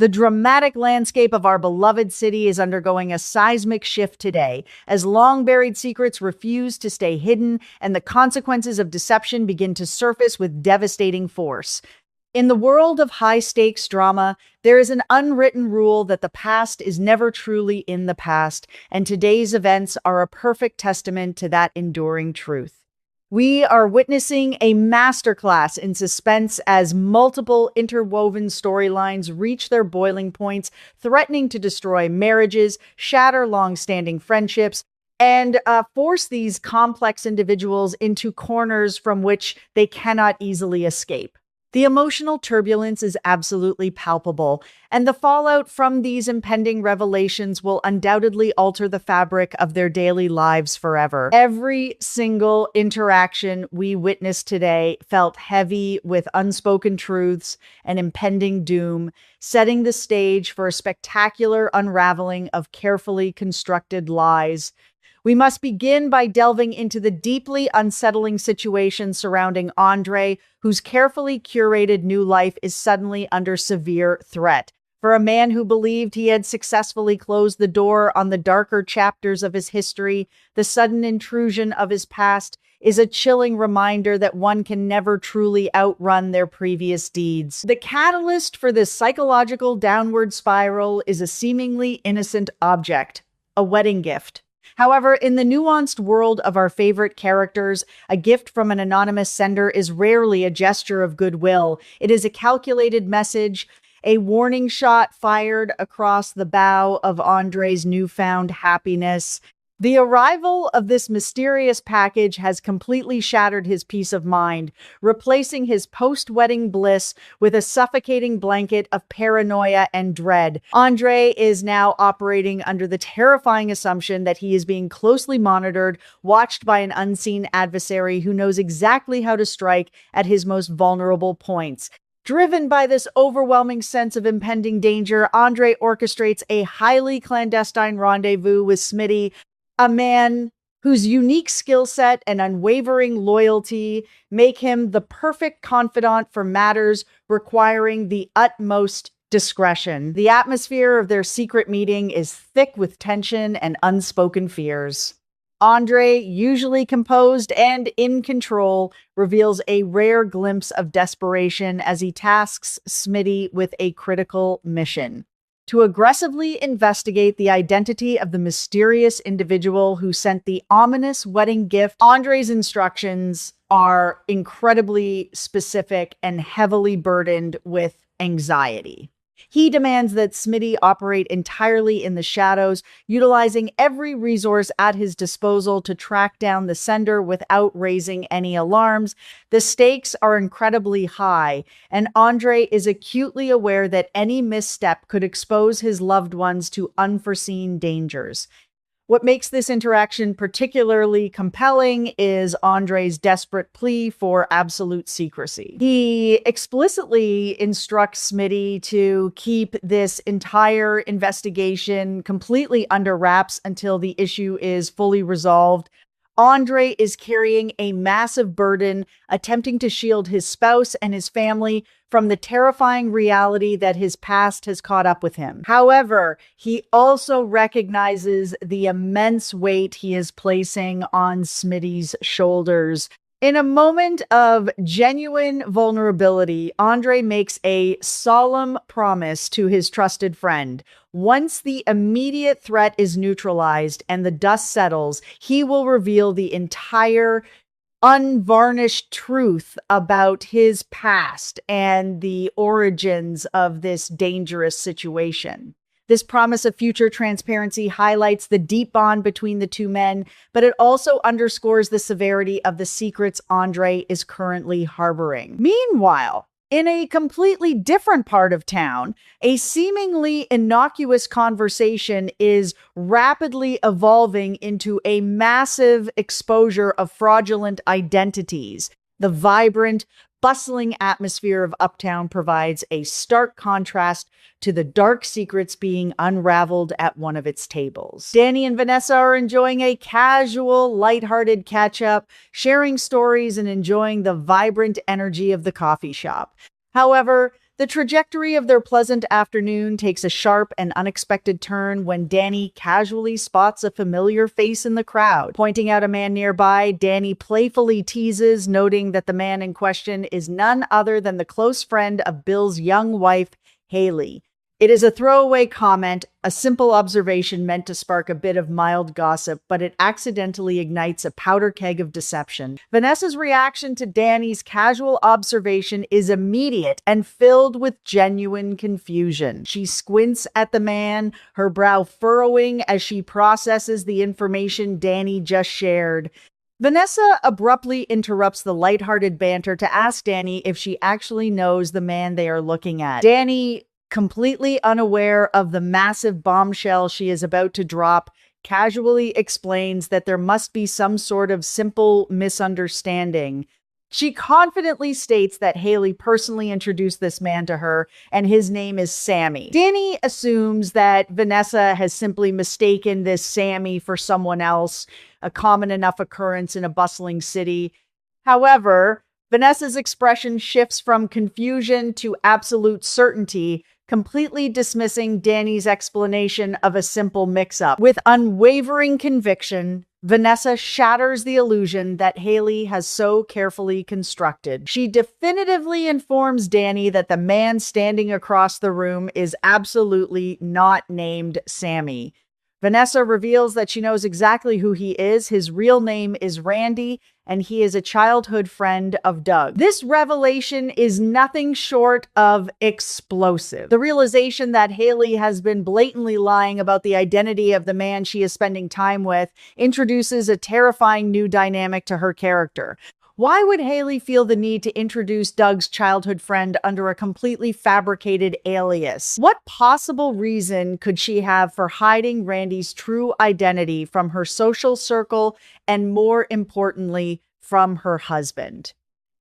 The dramatic landscape of our beloved city is undergoing a seismic shift today, as long-buried secrets refuse to stay hidden and the consequences of deception begin to surface with devastating force. In the world of high-stakes drama, there is an unwritten rule that the past is never truly in the past, and today's events are a perfect testament to that enduring truth. We are witnessing a masterclass in suspense as multiple interwoven storylines reach their boiling points, threatening to destroy marriages, shatter long-standing friendships, and force these complex individuals into corners from which they cannot easily escape. The emotional turbulence is absolutely palpable, and the fallout from these impending revelations will undoubtedly alter the fabric of their daily lives forever. Every single interaction we witnessed today felt heavy with unspoken truths and impending doom, setting the stage for a spectacular unraveling of carefully constructed lies. We must begin by delving into the deeply unsettling situation surrounding Andre, whose carefully curated new life is suddenly under severe threat. For a man who believed he had successfully closed the door on the darker chapters of his history, the sudden intrusion of his past is a chilling reminder that one can never truly outrun their previous deeds. The catalyst for this psychological downward spiral is a seemingly innocent object, a wedding gift. However, in the nuanced world of our favorite characters, a gift from an anonymous sender is rarely a gesture of goodwill. It is a calculated message, a warning shot fired across the bow of Andre's newfound happiness. The arrival of this mysterious package has completely shattered his peace of mind, replacing his post-wedding bliss with a suffocating blanket of paranoia and dread. Andre is now operating under the terrifying assumption that he is being closely monitored, watched by an unseen adversary who knows exactly how to strike at his most vulnerable points. Driven by this overwhelming sense of impending danger, Andre orchestrates a highly clandestine rendezvous with Smitty, a man whose unique skill set and unwavering loyalty make him the perfect confidant for matters requiring the utmost discretion. The atmosphere of their secret meeting is thick with tension and unspoken fears. Andre, usually composed and in control, reveals a rare glimpse of desperation as he tasks Smitty with a critical mission: to aggressively investigate the identity of the mysterious individual who sent the ominous wedding gift. Andre's instructions are incredibly specific and heavily burdened with anxiety. He demands that Smitty operate entirely in the shadows, utilizing every resource at his disposal to track down the sender without raising any alarms. The stakes are incredibly high, and Andre is acutely aware that any misstep could expose his loved ones to unforeseen dangers. What makes this interaction particularly compelling is Andre's desperate plea for absolute secrecy. He explicitly instructs Smitty to keep this entire investigation completely under wraps until the issue is fully resolved. Andre is carrying a massive burden, attempting to shield his spouse and his family from the terrifying reality that his past has caught up with him. However, he also recognizes the immense weight he is placing on Smitty's shoulders. In a moment of genuine vulnerability, Andre makes a solemn promise to his trusted friend. Once the immediate threat is neutralized and the dust settles, he will reveal the entire unvarnished truth about his past and the origins of this dangerous situation. This promise of future transparency highlights the deep bond between the two men, but it also underscores the severity of the secrets Andre is currently harboring. Meanwhile, in a completely different part of town, a seemingly innocuous conversation is rapidly evolving into a massive exposure of fraudulent identities. The vibrant, bustling atmosphere of Uptown provides a stark contrast to the dark secrets being unraveled at one of its tables. Danny and Vanessa are enjoying a casual, lighthearted catch-up, sharing stories and enjoying the vibrant energy of the coffee shop. However, the The trajectory of their pleasant afternoon takes a sharp and unexpected turn when Danny casually spots a familiar face in the crowd. Pointing out a man nearby, Danny playfully teases, noting that the man in question is none other than the close friend of Bill's young wife, Haley. It is a throwaway comment, a simple observation meant to spark a bit of mild gossip, but it accidentally ignites a powder keg of deception. Vanessa's reaction to Danny's casual observation is immediate and filled with genuine confusion. She squints at the man, her brow furrowing as she processes the information Danny just shared. Vanessa abruptly interrupts the lighthearted banter to ask Danny if she actually knows the man they are looking at. Danny, completely unaware of the massive bombshell she is about to drop, casually explains that there must be some sort of simple misunderstanding. She confidently states that Haley personally introduced this man to her, and his name is Sammy. Danny assumes that Vanessa has simply mistaken this Sammy for someone else, a common enough occurrence in a bustling city. However, Vanessa's expression shifts from confusion to absolute certainty, completely dismissing Danny's explanation of a simple mix-up. With unwavering conviction, Vanessa shatters the illusion that Haley has so carefully constructed. She definitively informs Danny that the man standing across the room is absolutely not named Sammy. Vanessa reveals that she knows exactly who he is. His real name is Randy, and he is a childhood friend of Doug. This revelation is nothing short of explosive. The realization that Haley has been blatantly lying about the identity of the man she is spending time with introduces a terrifying new dynamic to her character. Why would Haley feel the need to introduce Doug's childhood friend under a completely fabricated alias? What possible reason could she have for hiding Randy's true identity from her social circle and, more importantly, from her husband?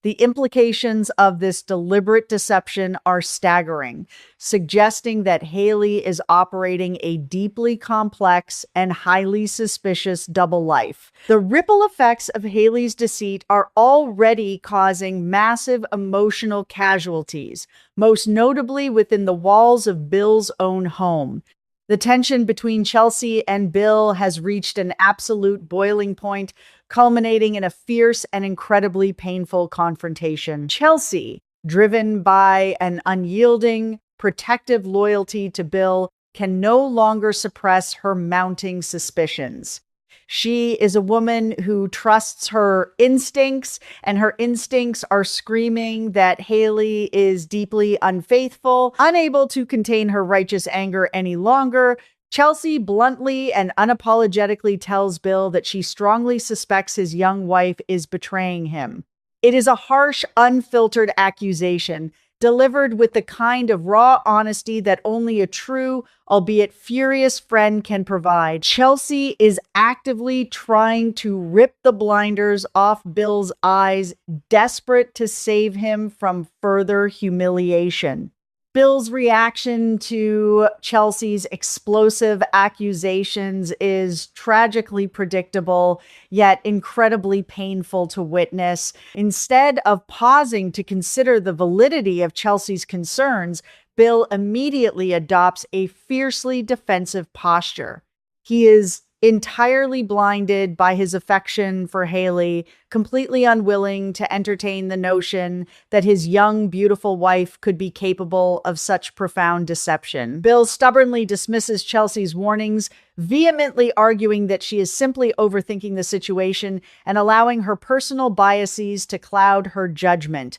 The implications of this deliberate deception are staggering, suggesting that Haley is operating a deeply complex and highly suspicious double life. The ripple effects of Haley's deceit are already causing massive emotional casualties, most notably within the walls of Bill's own home. The tension between Chelsea and Bill has reached an absolute boiling point, culminating in a fierce and incredibly painful confrontation. Chelsea, driven by an unyielding, protective loyalty to Bill, can no longer suppress her mounting suspicions. She is a woman who trusts her instincts, and her instincts are screaming that Haley is deeply unfaithful. Unable to contain her righteous anger any longer, Chelsea bluntly and unapologetically tells Bill that she strongly suspects his young wife is betraying him. It is a harsh, unfiltered accusation, delivered with the kind of raw honesty that only a true, albeit furious friend can provide. Chelsea is actively trying to rip the blinders off Bill's eyes, desperate to save him from further humiliation. Bill's reaction to Chelsea's explosive accusations is tragically predictable, yet incredibly painful to witness. Instead of pausing to consider the validity of Chelsea's concerns, Bill immediately adopts a fiercely defensive posture. He is entirely blinded by his affection for Haley, completely unwilling to entertain the notion that his young, beautiful wife could be capable of such profound deception. Bill stubbornly dismisses Chelsea's warnings, vehemently arguing that she is simply overthinking the situation and allowing her personal biases to cloud her judgment.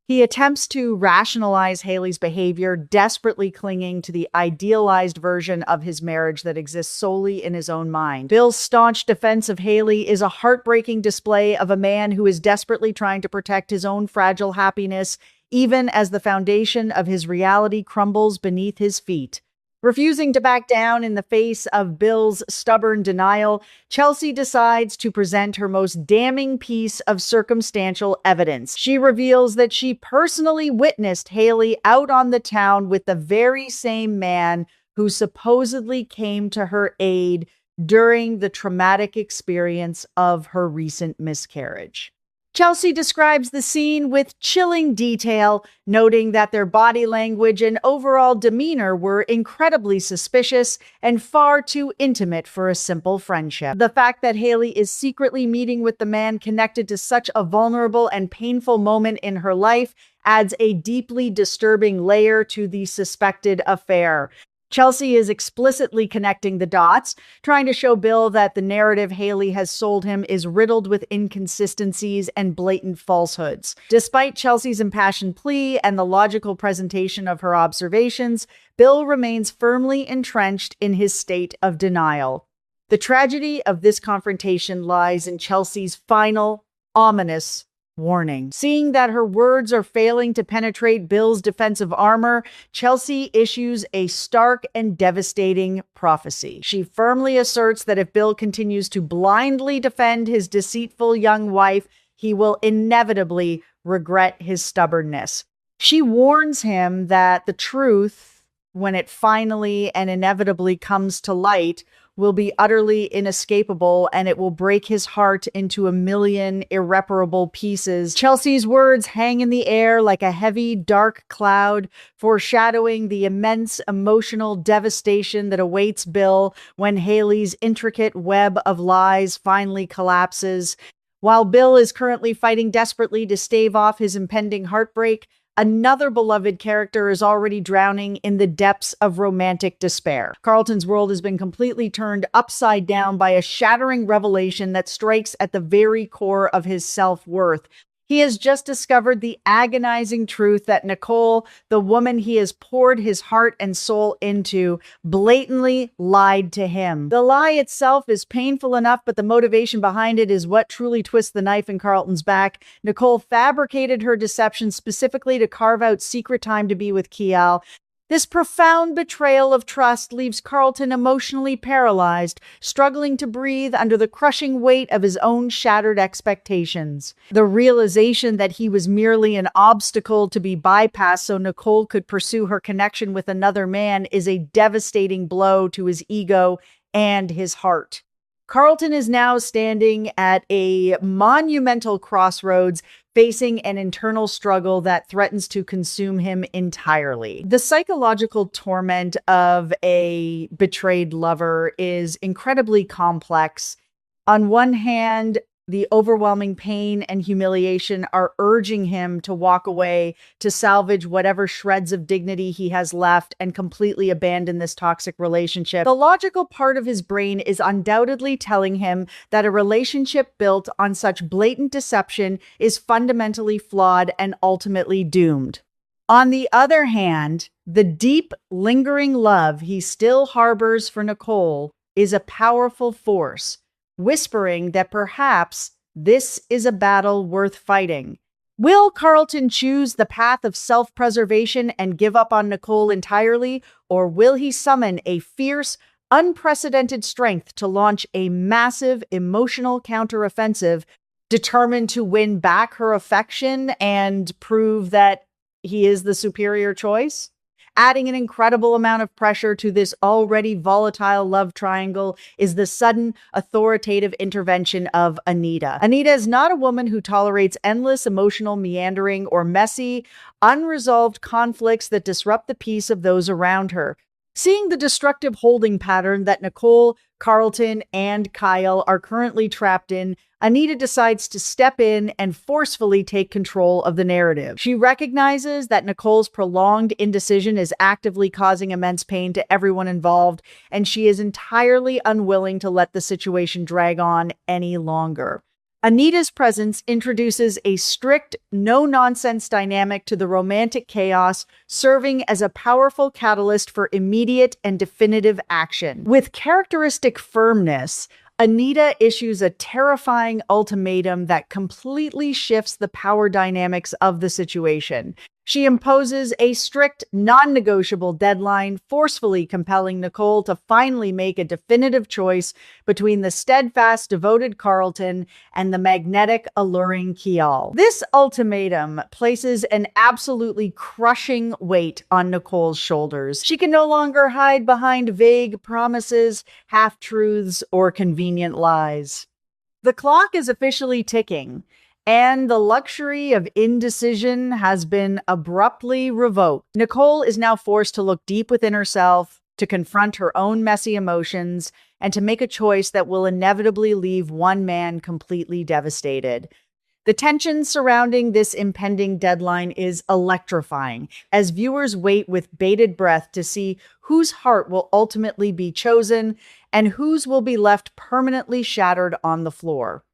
He attempts to rationalize Haley's behavior, desperately clinging to the idealized version of his marriage that exists solely in his own mind. Bill's staunch defense of Haley is a heartbreaking display of a man who is desperately trying to protect his own fragile happiness, even as the foundation of his reality crumbles beneath his feet. Refusing to back down in the face of Bill's stubborn denial, Chelsea decides to present her most damning piece of circumstantial evidence. She reveals that she personally witnessed Haley out on the town with the very same man who supposedly came to her aid during the traumatic experience of her recent miscarriage. Chelsea describes the scene with chilling detail, noting that their body language and overall demeanor were incredibly suspicious and far too intimate for a simple friendship. The fact that Haley is secretly meeting with the man connected to such a vulnerable and painful moment in her life adds a deeply disturbing layer to the suspected affair. Chelsea is explicitly connecting the dots, trying to show Bill that the narrative Haley has sold him is riddled with inconsistencies and blatant falsehoods. Despite Chelsea's impassioned plea and the logical presentation of her observations, Bill remains firmly entrenched in his state of denial. The tragedy of this confrontation lies in Chelsea's final, ominous warning. Seeing that her words are failing to penetrate Bill's defensive armor, Chelsea issues a stark and devastating prophecy. She firmly asserts that if Bill continues to blindly defend his deceitful young wife, he will inevitably regret his stubbornness. She warns him that the truth, when it finally and inevitably comes to light, will be utterly inescapable, and it will break his heart into a million irreparable pieces. Chelsea's words hang in the air like a heavy, dark cloud, foreshadowing the immense emotional devastation that awaits Bill when Haley's intricate web of lies finally collapses. While Bill is currently fighting desperately to stave off his impending heartbreak, another beloved character is already drowning in the depths of romantic despair. Carlton's world has been completely turned upside down by a shattering revelation that strikes at the very core of his self-worth. He has just discovered the agonizing truth that Nicole, the woman he has poured his heart and soul into, blatantly lied to him. The lie itself is painful enough, but the motivation behind it is what truly twists the knife in Carlton's back. Nicole fabricated her deception specifically to carve out secret time to be with Kial. This profound betrayal of trust leaves Carlton emotionally paralyzed, struggling to breathe under the crushing weight of his own shattered expectations. The realization that he was merely an obstacle to be bypassed so Nicole could pursue her connection with another man is a devastating blow to his ego and his heart. Carlton is now standing at a monumental crossroads, facing an internal struggle that threatens to consume him entirely. The psychological torment of a betrayed lover is incredibly complex. On one hand, the overwhelming pain and humiliation are urging him to walk away, to salvage whatever shreds of dignity he has left and completely abandon this toxic relationship. The logical part of his brain is undoubtedly telling him that a relationship built on such blatant deception is fundamentally flawed and ultimately doomed. On the other hand, the deep, lingering love he still harbors for Nicole is a powerful force, whispering that perhaps this is a battle worth fighting. Will Carlton choose the path of self-preservation and give up on Nicole entirely, or will he summon a fierce, unprecedented strength to launch a massive emotional counteroffensive, determined to win back her affection and prove that he is the superior choice? Adding an incredible amount of pressure to this already volatile love triangle is the sudden authoritative intervention of Anita. Anita is not a woman who tolerates endless emotional meandering or messy, unresolved conflicts that disrupt the peace of those around her. Seeing the destructive holding pattern that Nicole, Carlton, and Kyle are currently trapped in, Anita decides to step in and forcefully take control of the narrative. She recognizes that Nicole's prolonged indecision is actively causing immense pain to everyone involved, and she is entirely unwilling to let the situation drag on any longer. Anita's presence introduces a strict, no-nonsense dynamic to the romantic chaos, serving as a powerful catalyst for immediate and definitive action. With characteristic firmness, Anita issues a terrifying ultimatum that completely shifts the power dynamics of the situation. She imposes a strict, non-negotiable deadline, forcefully compelling Nicole to finally make a definitive choice between the steadfast, devoted Carlton and the magnetic, alluring Kial. This ultimatum places an absolutely crushing weight on Nicole's shoulders. She can no longer hide behind vague promises, half-truths, or convenient lies. The clock is officially ticking, And the luxury of indecision has been abruptly revoked. Nicole is now forced to look deep within herself, to confront her own messy emotions, and to make a choice that will inevitably leave one man completely devastated. The tension surrounding this impending deadline is electrifying as viewers wait with bated breath to see whose heart will ultimately be chosen and whose will be left permanently shattered on the floor.